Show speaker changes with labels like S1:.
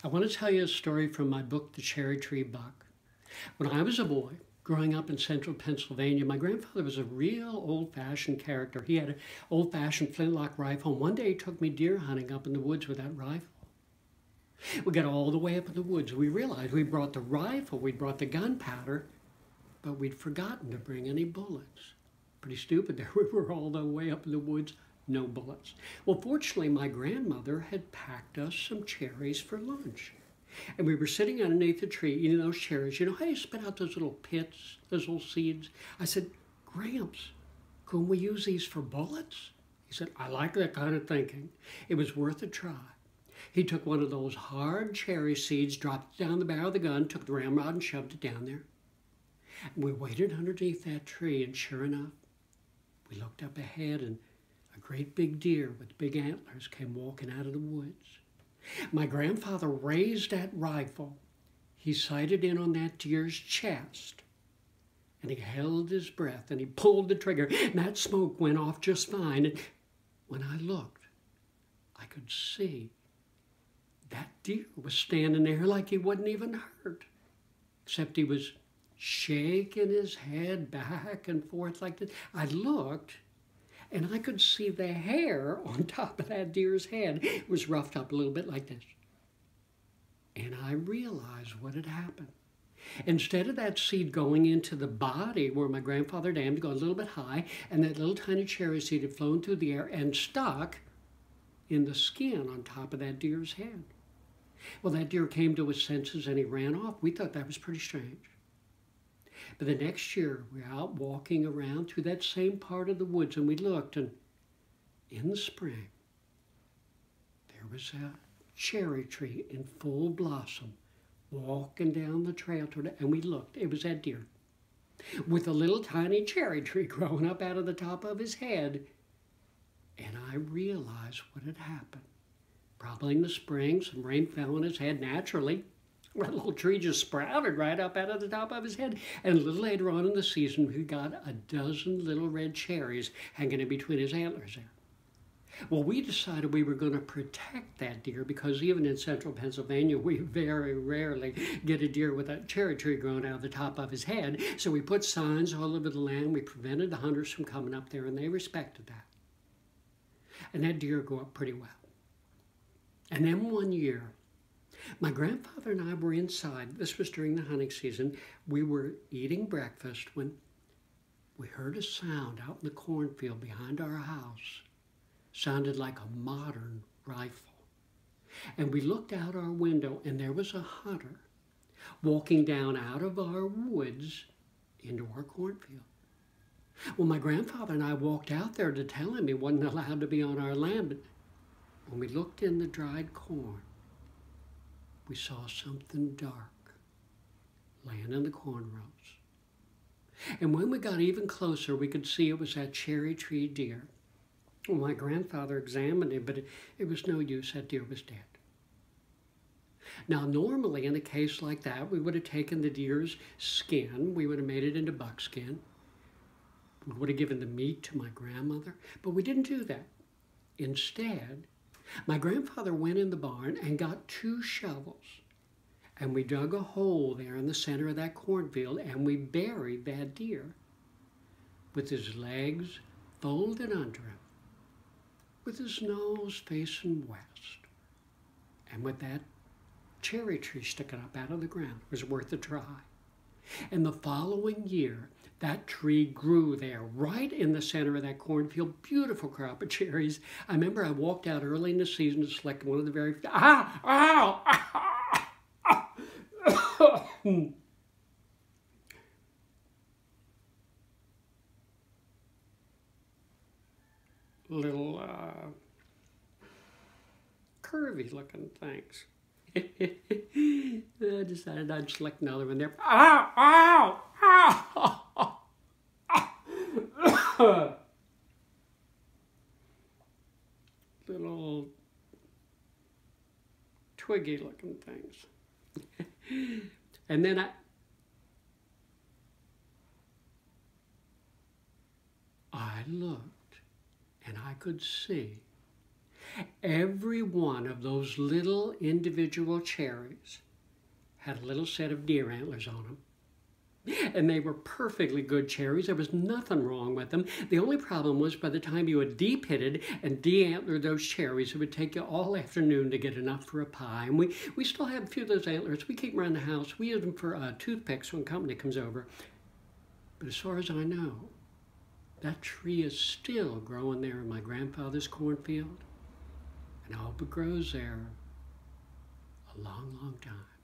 S1: I want to tell you a story from my book, The Cherry Tree Buck. When I was a boy, growing up in central Pennsylvania, my grandfather was a real old-fashioned character. He had an old-fashioned flintlock rifle, and one day he took me deer hunting up in the woods with that rifle. We got all the way up in the woods. We realized we brought the rifle, we brought the gunpowder, but we'd forgotten to bring any bullets. Pretty stupid there. We were all the way up in the woods, no bullets. Well, fortunately, my grandmother had packed us some cherries for lunch. And we were sitting underneath the tree eating those cherries. You know how you spit out those little pits, those little seeds? I said, Gramps, couldn't we use these for bullets? He said, I like that kind of thinking. It was worth a try. He took one of those hard cherry seeds, dropped it down the barrel of the gun, took the ramrod and shoved it down there. And we waited underneath that tree, and sure enough, we looked up ahead, and a great big deer with big antlers came walking out of the woods. My grandfather raised that rifle. He sighted in on that deer's chest, and he held his breath, and he pulled the trigger, and that smoke went off just fine. And when I looked, I could see that deer was standing there like he wasn't even hurt, except he was shaking his head back and forth like this. I looked, and I could see the hair on top of that deer's head. It was roughed up a little bit like this. And I realized what had happened. Instead of that seed going into the body where my grandfather dammed to go a little bit high, and that little tiny cherry seed had flown through the air and stuck in the skin on top of that deer's head. Well, that deer came to his senses and he ran off. We thought that was pretty strange. But the next year, we were out walking around through that same part of the woods, and we looked, and in the spring, there was a cherry tree in full blossom walking down the trail toward it, and we looked. It was that deer with a little tiny cherry tree growing up out of the top of his head. And I realized what had happened. Probably in the spring, some rain fell on his head naturally. That little tree just sprouted right up out of the top of his head. And a little later on in the season, we got a dozen little red cherries hanging in between his antlers there. Well, we decided we were going to protect that deer because even in central Pennsylvania, we very rarely get a deer with a cherry tree growing out of the top of his head. So we put signs all over the land. We prevented the hunters from coming up there, and they respected that. And that deer grew up pretty well. And then one year, my grandfather and I were inside. This was during the hunting season. We were eating breakfast when we heard a sound out in the cornfield behind our house. Sounded like a modern rifle. And we looked out our window, and there was a hunter walking down out of our woods into our cornfield. Well, my grandfather and I walked out there to tell him he wasn't allowed to be on our land. But when we looked in the dried corn, we saw something dark laying in the corn rows. And when we got even closer, we could see it was that cherry tree deer. Well, my grandfather examined him, but it was no use. That deer was dead. Now, normally in a case like that, we would have taken the deer's skin, we would have made it into buckskin, we would have given the meat to my grandmother, but we didn't do that. Instead, my grandfather went in the barn and got 2 shovels, and we dug a hole there in the center of that cornfield, and we buried that deer with his legs folded under him, with his nose facing west, and with that cherry tree sticking up out of the ground. It was worth a try. And the following year, that tree grew there, right in the center of that cornfield. Beautiful crop of cherries. I remember I walked out early in the season to select one of the very... little curvy looking things. I decided I'd select another one there. Ow! Ow! Ow! Little twiggy looking things. And then I looked, and I could see Every one of those little individual cherries had a little set of deer antlers on them. And they were perfectly good cherries. There was nothing wrong with them. The only problem was by the time you had de-pitted and de-antlered those cherries, it would take you all afternoon to get enough for a pie. And we still have a few of those antlers. We keep them around the house. We use them for toothpicks when company comes over. But as far as I know, that tree is still growing there in my grandfather's cornfield. And I hope it grows there a long, long time.